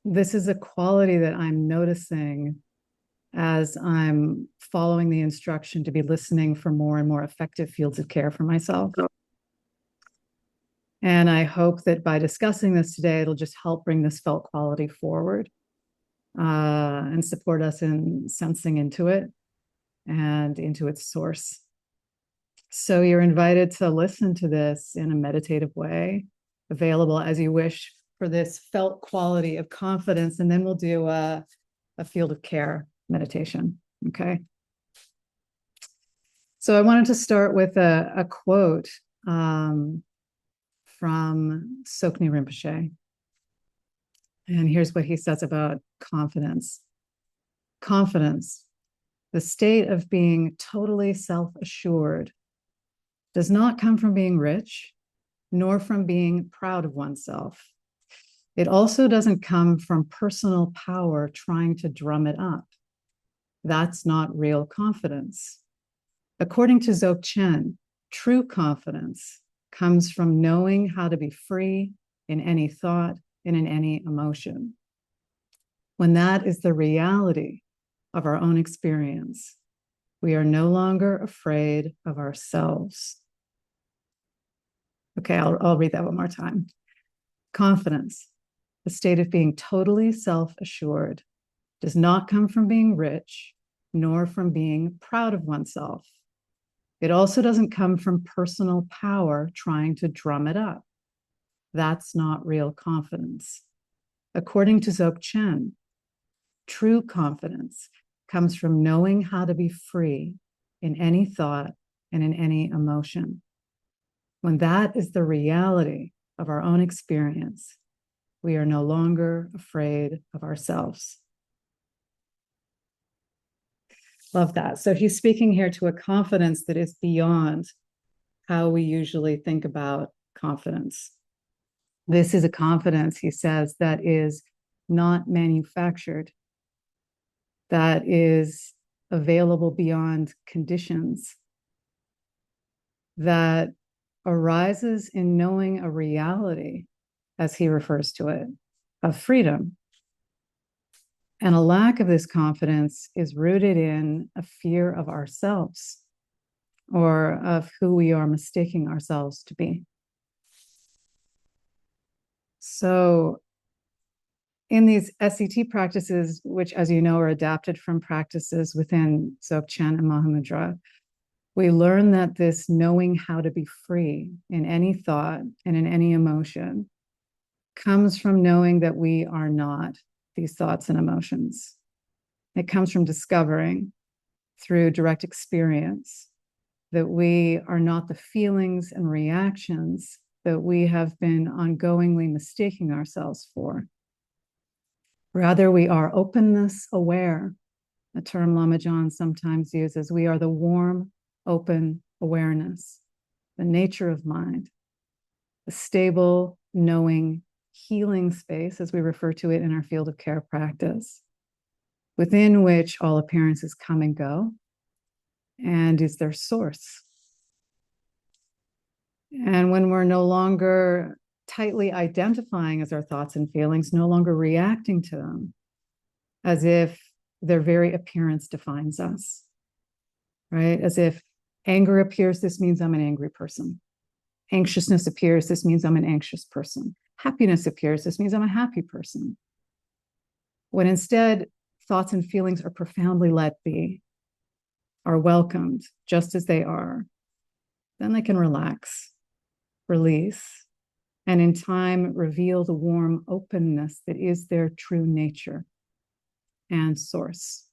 this is a quality that I'm noticing as I'm following the instruction to be listening for more and more effective fields of care for myself. And I hope that by discussing this today, it'll just help bring this felt quality forward and support us in sensing into it and into its source. So you're invited to listen to this in a meditative way, available as you wish for this felt quality of confidence. And then we'll do a field of care meditation. Okay. So I wanted to start with a quote from Sokni Rinpoche. And here's what he says about confidence. Confidence, the state of being totally self-assured, does not come from being rich, nor from being proud of oneself. It also doesn't come from personal power trying to drum it up. That's not real confidence. According to Dzogchen, true confidence comes from knowing how to be free in any thought and in any emotion. When that is the reality of our own experience, we are no longer afraid of ourselves. Okay, I'll read that one more time. Confidence, the state of being totally self-assured, does not come from being rich, nor from being proud of oneself. It also doesn't come from personal power trying to drum it up. That's not real confidence. According to Dzogchen, true confidence comes from knowing how to be free in any thought and in any emotion. When that is the reality of our own experience, we are no longer afraid of ourselves. Love that. So he's speaking here to a confidence that is beyond how we usually think about confidence. This is a confidence, he says, that is not manufactured, that is available beyond conditions, that arises in knowing a reality, as he refers to it, of freedom. And a lack of this confidence is rooted in a fear of ourselves or of who we are mistaking ourselves to be. So in these SCT practices, which, as you know, are adapted from practices within Dzogchen and Mahamudra, we learn that this knowing how to be free in any thought and in any emotion comes from knowing that we are not these thoughts and emotions. It comes from discovering through direct experience that we are not the feelings and reactions that we have been ongoingly mistaking ourselves for. Rather, we are openness aware, a term Lama John sometimes uses. We are the warm, open awareness, the nature of mind, a stable, knowing, healing space, as we refer to it in our field of care practice, within which all appearances come and go, and is their source. And when we're no longer tightly identifying as our thoughts and feelings, no longer reacting to them as if their very appearance defines us, right? As if anger appears, this means I'm an angry person. Anxiousness appears, this means I'm an anxious person. Happiness appears, this means I'm a happy person. When instead, thoughts and feelings are profoundly let be, are welcomed just as they are, then they can relax, release, and in time reveal the warm openness that is their true nature and source.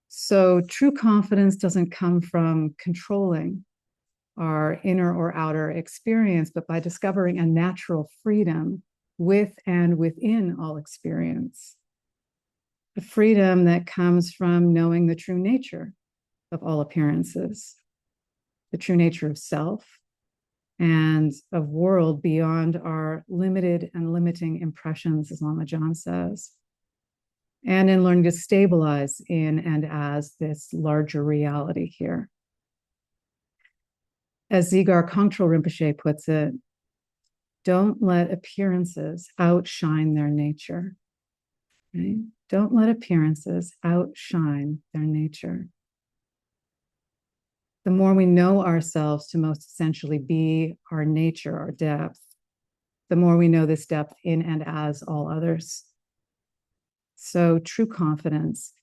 So true confidence doesn't come from controlling our inner or outer experience, but by discovering a natural freedom with and within all experience. The freedom that comes from knowing the true nature of all appearances, the true nature of self and of world beyond our limited and limiting impressions, as Lama John says, and in learning to stabilize in and as this larger reality here. As Dzigar Kongtrul Rinpoche puts it, Don't let appearances outshine their nature. Right? Don't let appearances outshine their nature. The more we know ourselves to most essentially be our nature, our depth, the more we know this depth in and as all others. So true confidence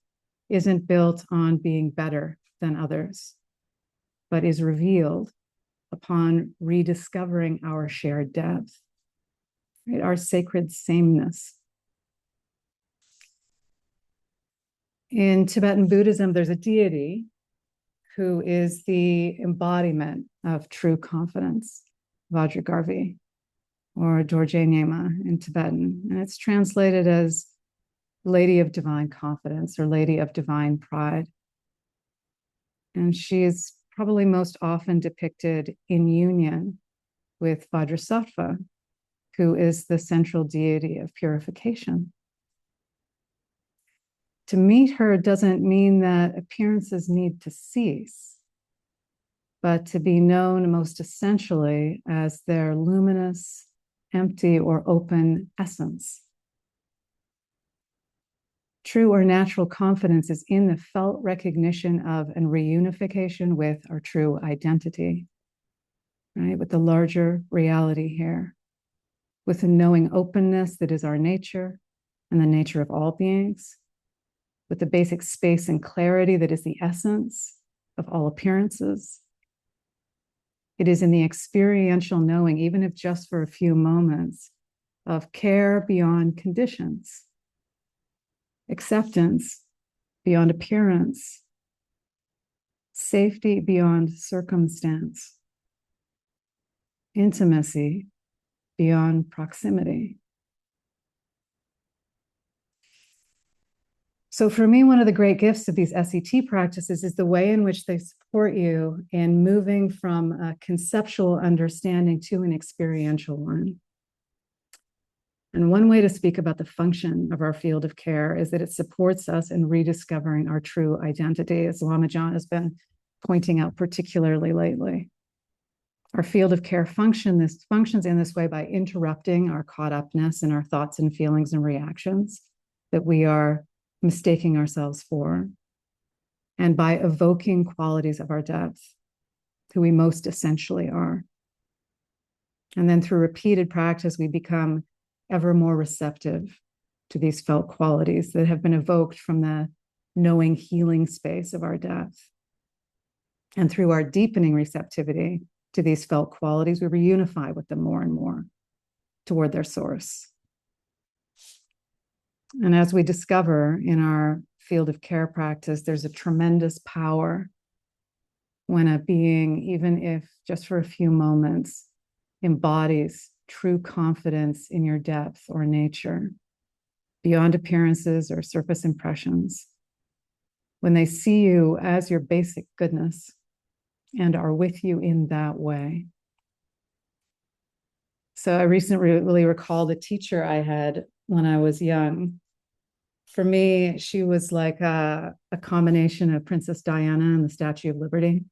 isn't built on being better than others, but is revealed upon rediscovering our shared depth, right? Our sacred sameness. In Tibetan Buddhism, there's a deity who is the embodiment of true confidence, Vajragarvi, or Dorje Nyema in Tibetan. And it's translated as Lady of Divine Confidence or Lady of Divine Pride. And she is probably most often depicted in union with Vajrasattva, who is the central deity of purification. To meet her doesn't mean that appearances need to cease, but to be known most essentially as their luminous, empty, or open essence. True or natural confidence is in the felt recognition of and reunification with our true identity, right? With the larger reality here, with the knowing openness that is our nature and the nature of all beings, with the basic space and clarity that is the essence of all appearances. It is in the experiential knowing, even if just for a few moments, of care beyond conditions, acceptance beyond appearance, safety beyond circumstance, intimacy beyond proximity. So for me, one of the great gifts of these SET practices is the way in which they support you in moving from a conceptual understanding to an experiential one. And one way to speak about the function of our field of care is that it supports us in rediscovering our true identity, as Lama John has been pointing out particularly lately. Our field of care functions in this way by interrupting our caught upness in our thoughts and feelings and reactions that we are mistaking ourselves for, and by evoking qualities of our depth, who we most essentially are. And then through repeated practice, we become ever more receptive to these felt qualities that have been evoked from the knowing, healing space of our depth. And through our deepening receptivity to these felt qualities, we reunify with them more and more toward their source. And as we discover in our field of care practice, there's a tremendous power when a being, even if just for a few moments, embodies true confidence in your depth or nature, beyond appearances or surface impressions. When they see you as your basic goodness and are with you in that way. So I recently really recalled a teacher I had when I was young. For me, she was like a combination of Princess Diana and the Statue of Liberty.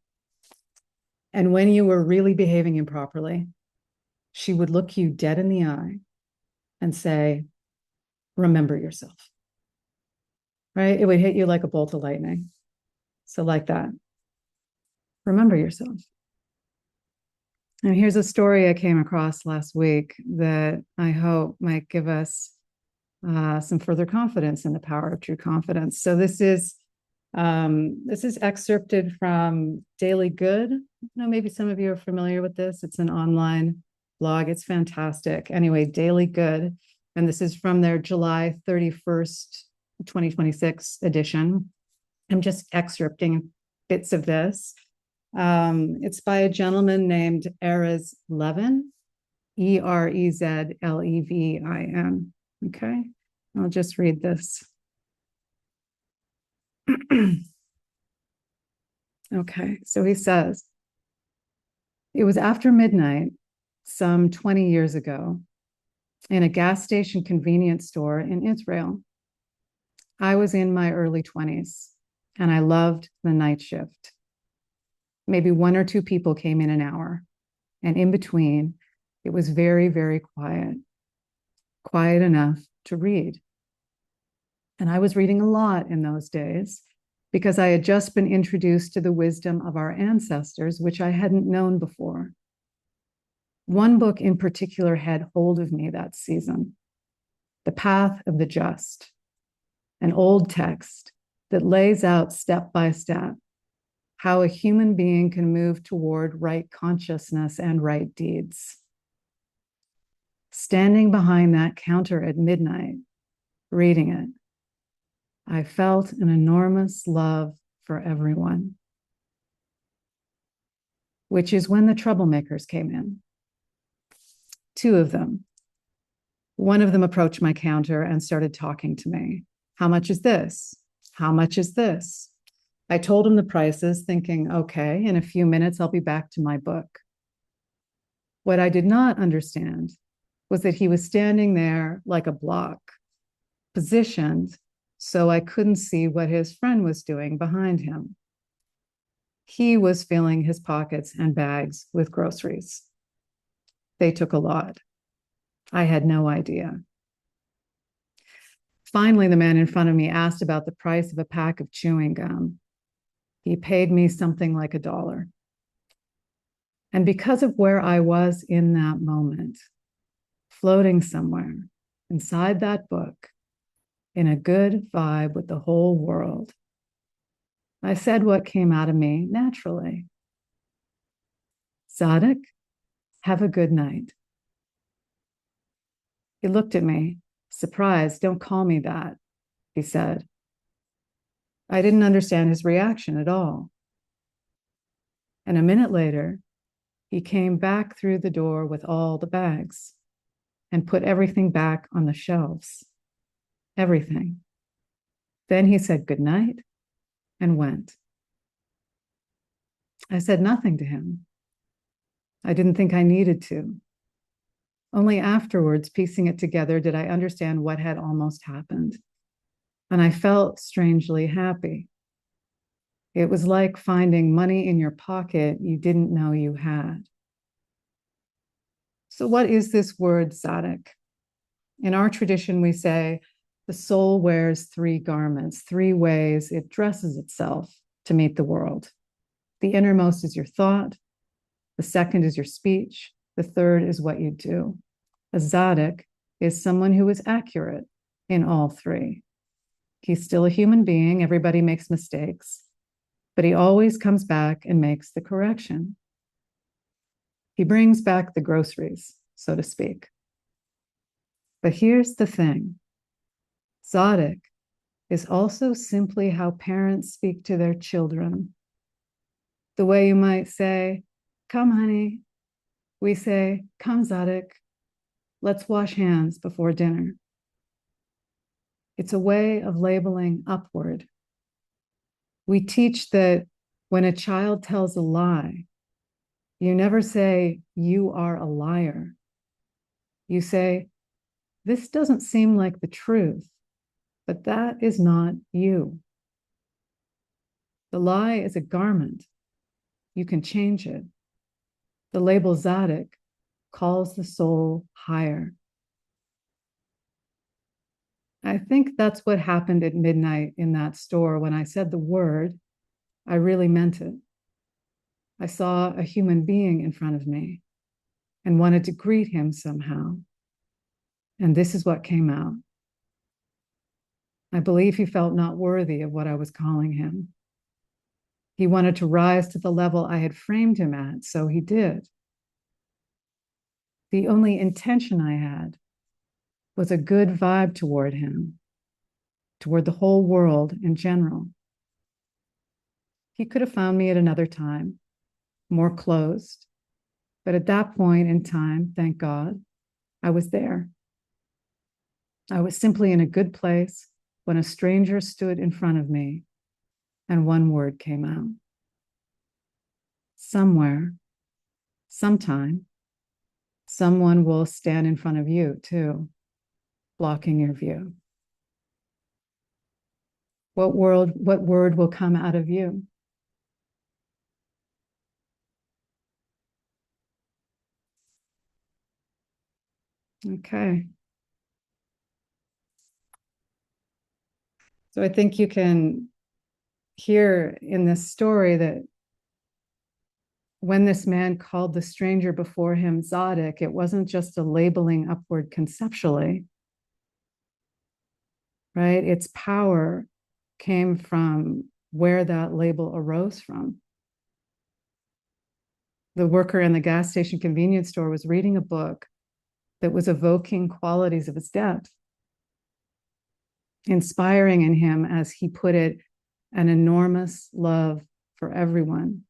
And when you were really behaving improperly, she would look you dead in the eye and say, remember yourself, right? It would hit you like a bolt of lightning. So like that, remember yourself. And here's a story I came across last week that I hope might give us some further confidence in the power of true confidence. So this is excerpted from Daily Good. Maybe some of you are familiar with this. It's an online blog. It's fantastic. Anyway, Daily Good. And this is from their July 31st, 2026 edition. I'm just excerpting bits of this. It's by a gentleman named Erez Levin, Erezlevin. Okay, I'll just read this. Okay, so he says, it was after midnight, some 20 years ago, in a gas station convenience store in Israel. I was in my early 20s, and I loved the night shift. Maybe one or two people came in an hour, and in between, It was very, very quiet, quiet enough to read. And I was reading a lot in those days because I had just been introduced to the wisdom of our ancestors, which I hadn't known before. One book in particular had hold of me that season, The Path of the Just, an old text that lays out step by step how a human being can move toward right consciousness and right deeds. Standing behind that counter at midnight, reading it, I felt an enormous love for everyone, which is when the troublemakers came in. Two of them. One of them approached my counter and started talking to me. How much is this? How much is this? I told him the prices, thinking, okay, in a few minutes, I'll be back to my book. What I did not understand was that he was standing there like a block, positioned so I couldn't see what his friend was doing behind him. He was filling his pockets and bags with groceries. They took a lot. I had no idea. Finally, the man in front of me asked about the price of a pack of chewing gum. He paid me something like $1. And because of where I was in that moment, floating somewhere inside that book, in a good vibe with the whole world, I said what came out of me naturally. Zadok, have a good night. He looked at me, surprised. Don't call me that, he said. I didn't understand his reaction at all. And a minute later, he came back through the door with all the bags and put everything back on the shelves. Everything. Then he said good night and went. I said nothing to him. I didn't think I needed to. Only afterwards, piecing it together, did I understand what had almost happened. And I felt strangely happy. It was like finding money in your pocket you didn't know you had. So what is this word Zadok? In our tradition, we say the soul wears 3 garments, 3 ways it dresses itself to meet the world. The innermost is your thought. The second is your speech. The third is what you do. A Zadok is someone who is accurate in all 3. He's still a human being. Everybody makes mistakes, but he always comes back and makes the correction. He brings back the groceries, so to speak. But here's the thing. Zadok is also simply how parents speak to their children. The way you might say, come, honey. We say, come, Zadok. Let's wash hands before dinner. It's a way of labeling upward. We teach that when a child tells a lie, you never say, you are a liar. You say, this doesn't seem like the truth, but that is not you. The lie is a garment. You can change it. The label Zadok calls the soul higher. I think that's what happened at midnight in that store. When I said the word, I really meant it. I saw a human being in front of me and wanted to greet him somehow. And this is what came out. I believe he felt not worthy of what I was calling him. He wanted to rise to the level I had framed him at, so he did. The only intention I had was a good vibe toward him, toward the whole world in general. He could have found me at another time, more closed. But at that point in time, thank God, I was there. I was simply in a good place when a stranger stood in front of me and one word came out. Somewhere, sometime, someone will stand in front of you too, blocking your view. What word will come out of you? Okay. So I think you can hear in this story that when this man called the stranger before him Zadok, it wasn't just a labeling upward conceptually, right? Its power came from where that label arose from. The worker in the gas station convenience store was reading a book that was evoking qualities of his depth, inspiring in him, as he put it, an enormous love for everyone.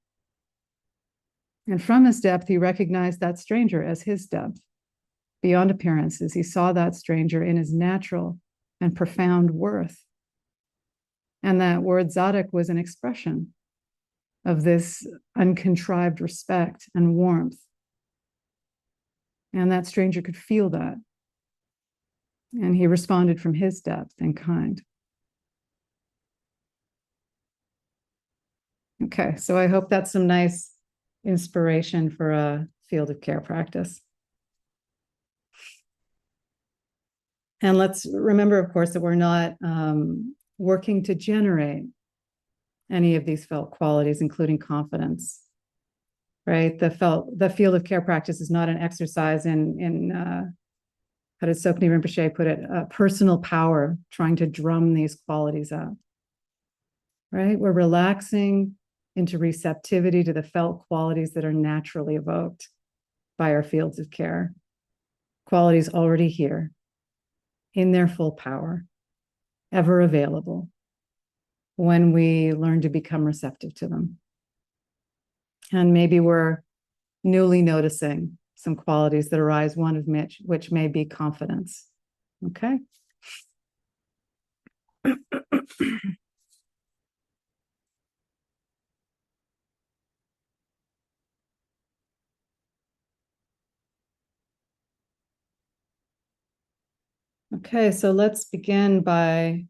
And from his depth, he recognized that stranger as his depth. Beyond appearances, he saw that stranger in his natural and profound worth. And that word Zadok was an expression of this uncontrived respect and warmth. And that stranger could feel that. And he responded from his depth and kind. Okay, so I hope that's some nice inspiration for a field of care practice. And let's remember, of course, that we're not working to generate any of these felt qualities, including confidence, right? The field of care practice is not an exercise in how did Sokni Rinpoche put it, personal power, trying to drum these qualities up, right? We're relaxing into receptivity to the felt qualities that are naturally evoked by our fields of care, qualities already here in their full power, ever available when we learn to become receptive to them. And maybe we're newly noticing some qualities that arise, one of which may be confidence. Okay. Okay, so let's begin by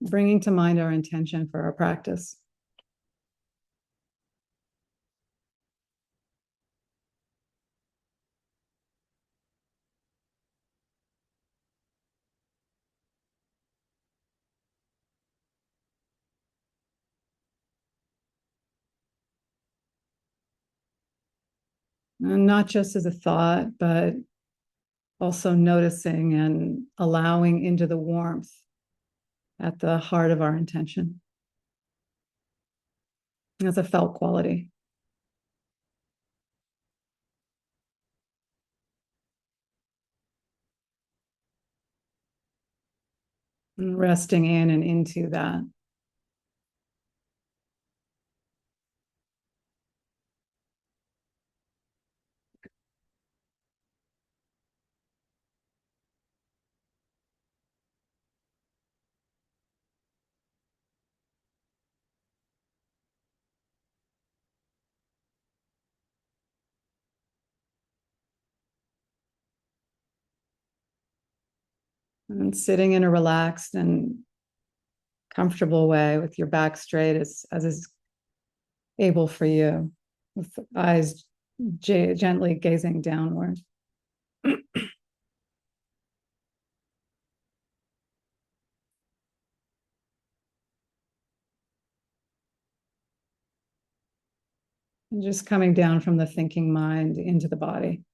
bringing to mind our intention for our practice. And not just as a thought, but also noticing and allowing into the warmth at the heart of our intention as a felt quality. And resting in and into that. And sitting in a relaxed and comfortable way with your back straight as is able for you, with eyes gently gazing downward. And just coming down from the thinking mind into the body.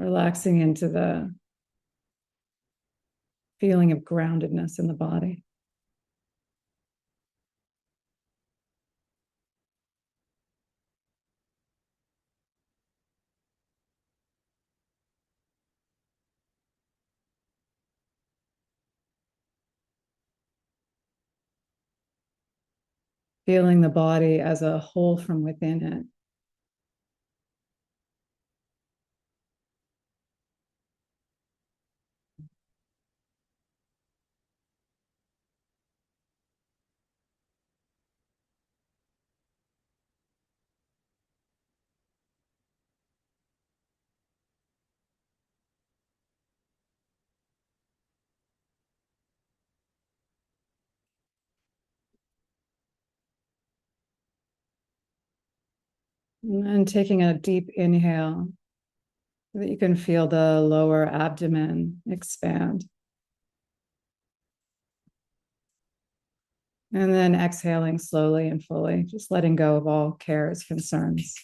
Relaxing into the feeling of groundedness in the body. Feeling the body as a whole from within it. And then taking a deep inhale so that you can feel the lower abdomen expand. And then exhaling slowly and fully, just letting go of all cares, concerns.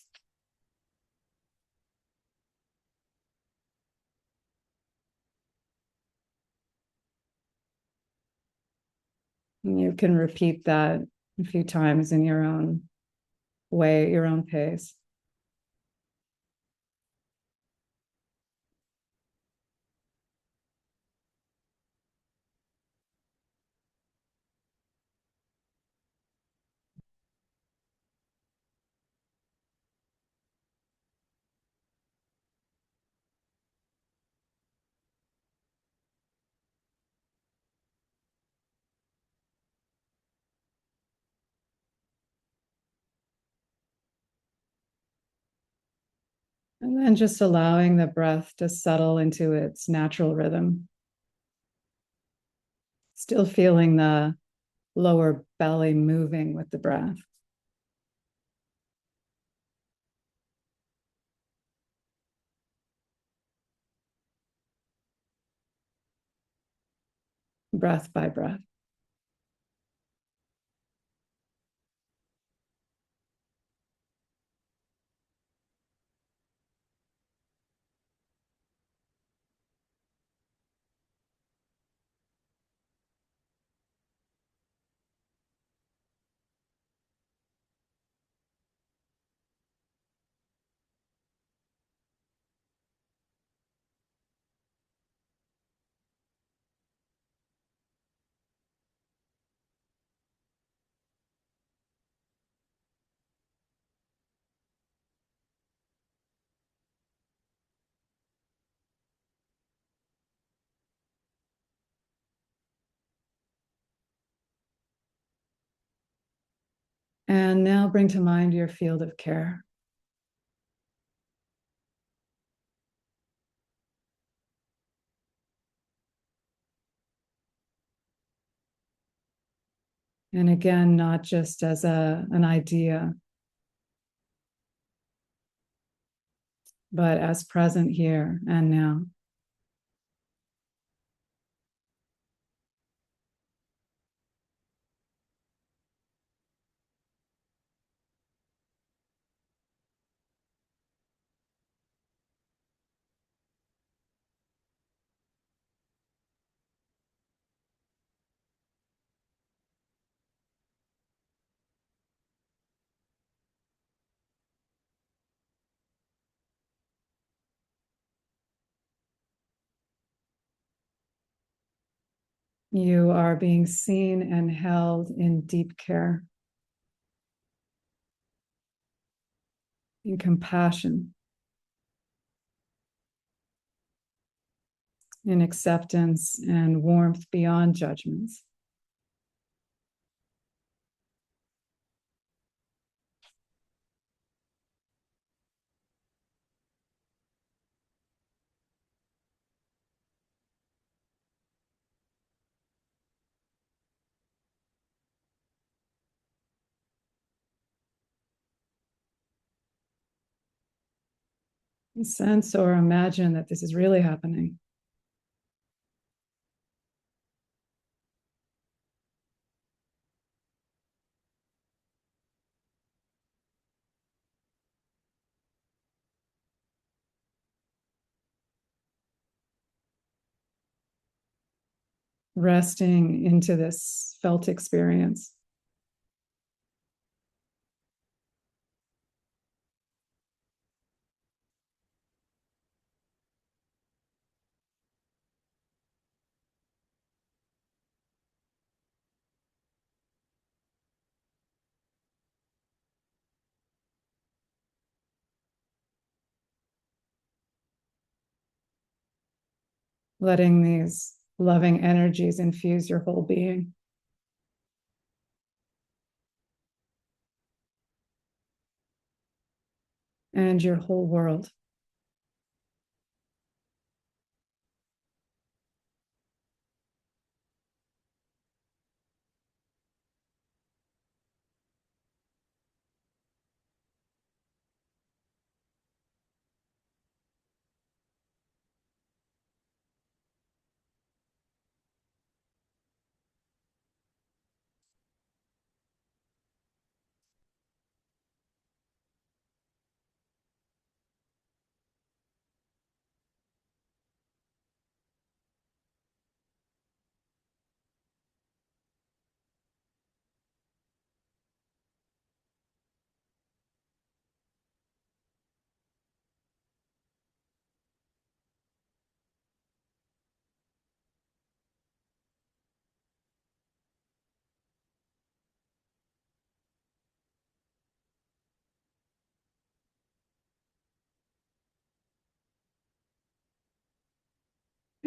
And you can repeat that a few times in your own way, your own pace. And then just allowing the breath to settle into its natural rhythm. Still feeling the lower belly moving with the breath. Breath by breath. And now bring to mind your field of care. And again, not just as an idea, but as present here and now. You are being seen and held in deep care, in compassion, in acceptance and warmth beyond judgments. Sense or imagine that this is really happening. Resting into this felt experience. Letting these loving energies infuse your whole being. And your whole world.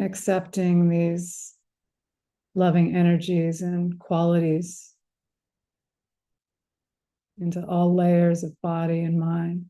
accepting these loving energies and qualities into all layers of body and mind.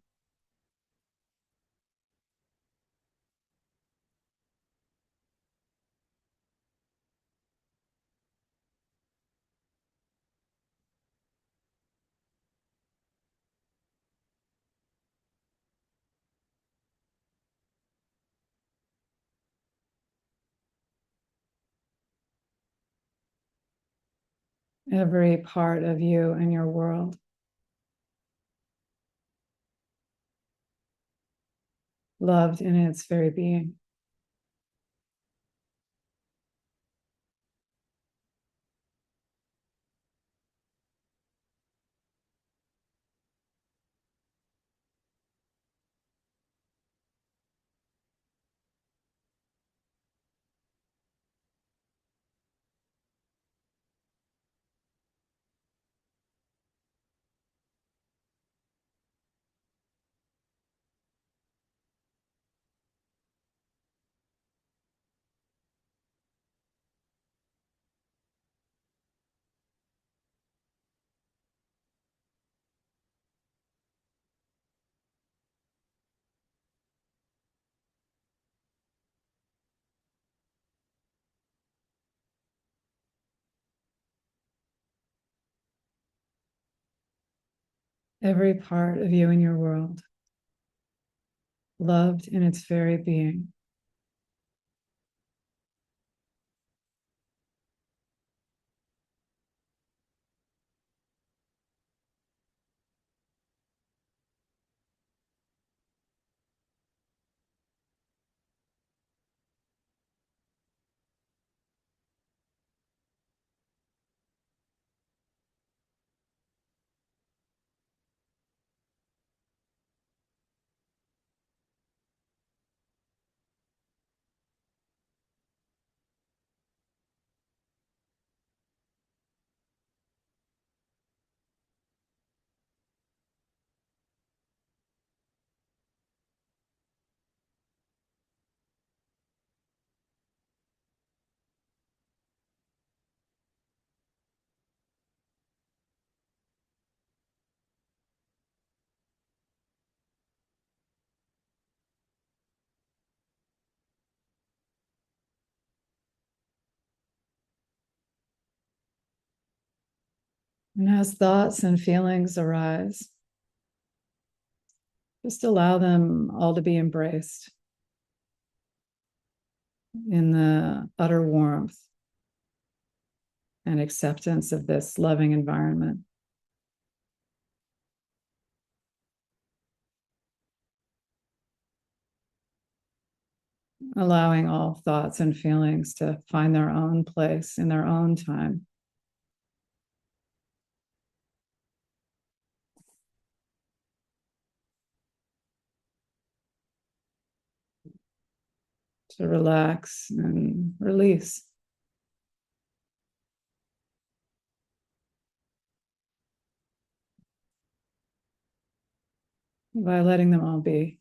Every part of you and your world. Loved in its very being. Every part of you and your world. Loved in its very being. And as thoughts and feelings arise, just allow them all to be embraced in the utter warmth and acceptance of this loving environment. Allowing all thoughts and feelings to find their own place in their own time. To relax and release. By letting them all be.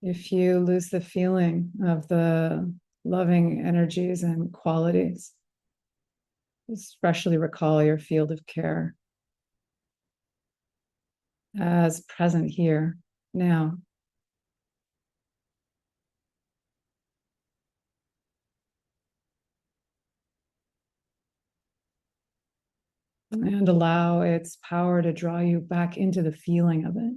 If you lose the feeling of the loving energies and qualities, especially recall your field of care as present here now. And allow its power to draw you back into the feeling of it.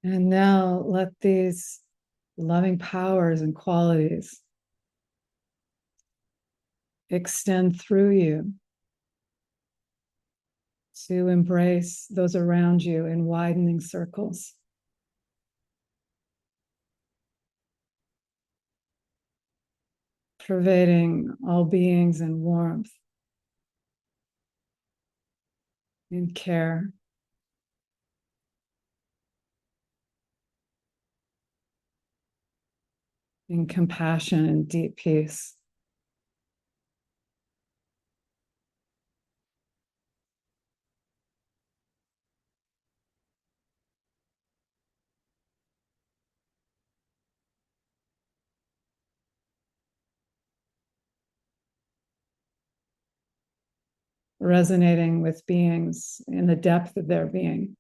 And now let these loving powers and qualities extend through you to embrace those around you in widening circles. Pervading all beings in warmth, in care. In compassion and deep peace. Resonating with beings in the depth of their being,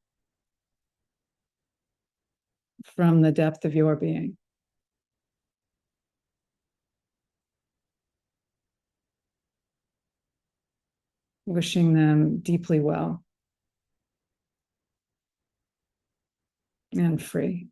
from the depth of your being. Wishing them deeply well and free.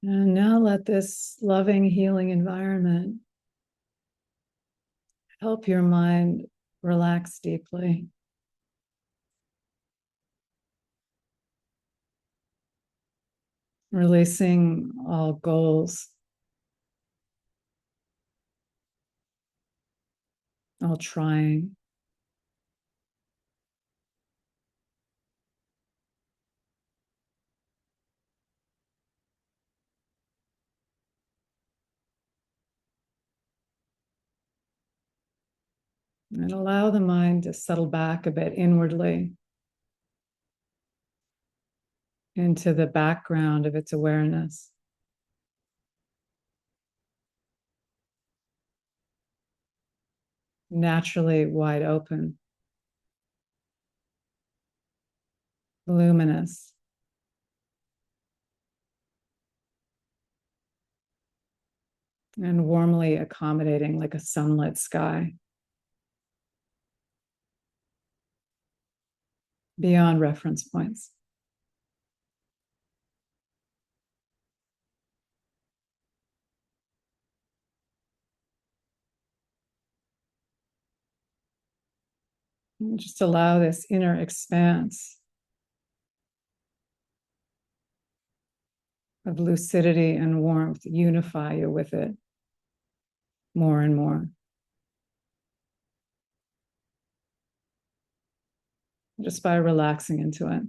And now let this loving, healing environment help your mind relax deeply. Releasing all goals, all trying. And allow the mind to settle back a bit inwardly into the background of its awareness. Naturally wide open, luminous, and warmly accommodating like a sunlit sky. Beyond reference points. And just allow this inner expanse of lucidity and warmth unify you with it more and more. Just by relaxing into it.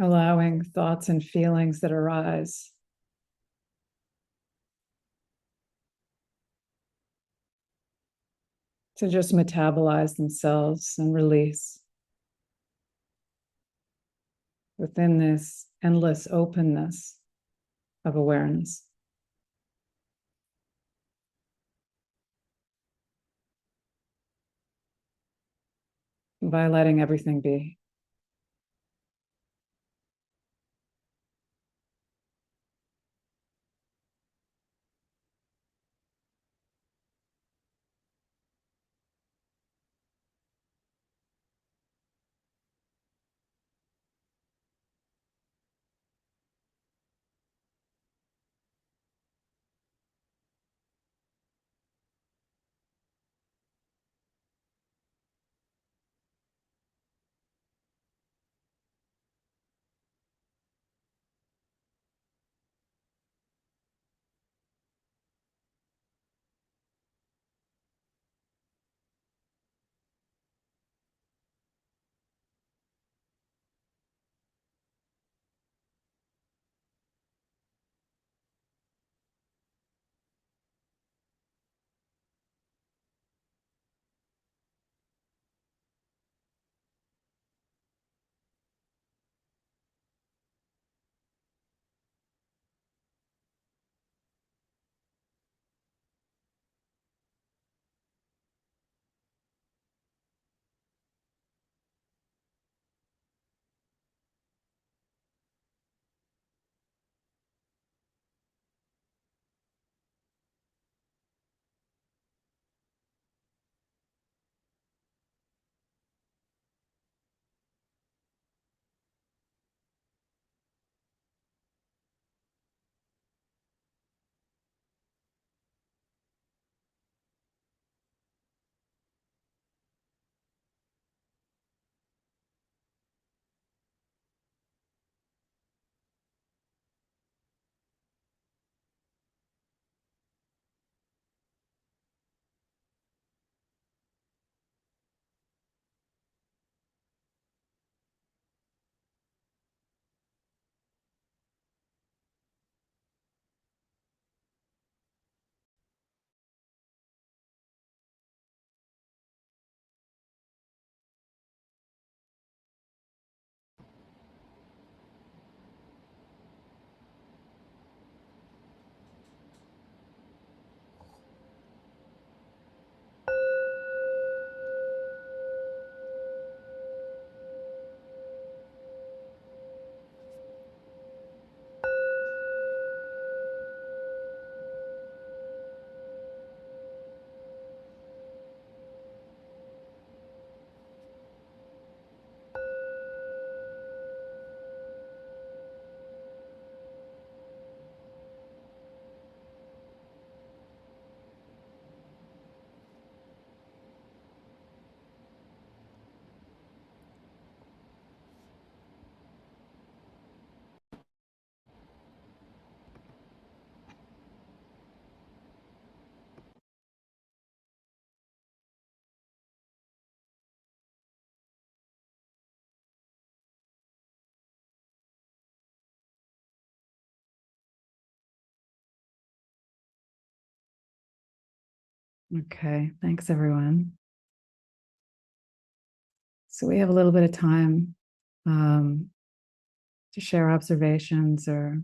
allowing thoughts and feelings that arise to just metabolize themselves and release within this endless openness of awareness. By letting everything be. Okay, thanks everyone. So we have a little bit of time to share observations or